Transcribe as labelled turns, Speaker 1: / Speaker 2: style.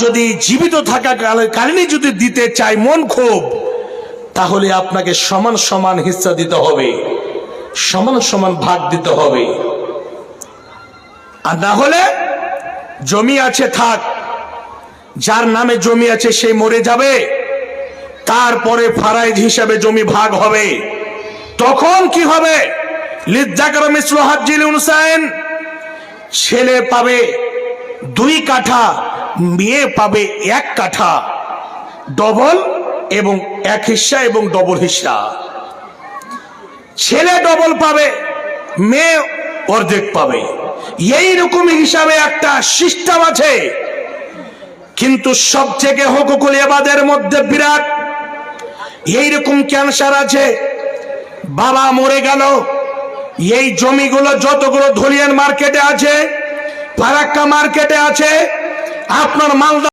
Speaker 1: যদি জীবিত থাকাকালীনই যদি দিতে চায় মন খুব, তাহলে আপনাকে সমান সমান হিস্সা দিতে হবে, সমান সমান ভাগ দিতে হবে। আর না হলে জমি আছে থাক, যার নামে জমি আছে সে মরে যাবে, তারপরে ফারাইজ হিসাবে জমি ভাগ হবে। তখন কি হবে? লিজ্জাকার মিসলু হাজ্জিল উনসাইন, ছেলে পাবে 2 কাঠা, মেয়ে পাবে 1 কাঠা, ডবল এবং 1 হিস্সা এবং ডবল হিস্সা। ছেলে ডবল পাবে, মেয়ে অর্ধেক পাবে। এইরকম হিসাবে একটা সিস্টেম আছে। কিন্তু সবথেকে হুকুকুল ইবাদের মধ্যে বিরাট এইরকম ক্যান্সার আছে। বাবা মরে গেল, এই জমিগুলো যতগুলো ধুলিয়ান মার্কেটে আছে, ফারাক্কা মার্কেটে আছে, আপনার মালদা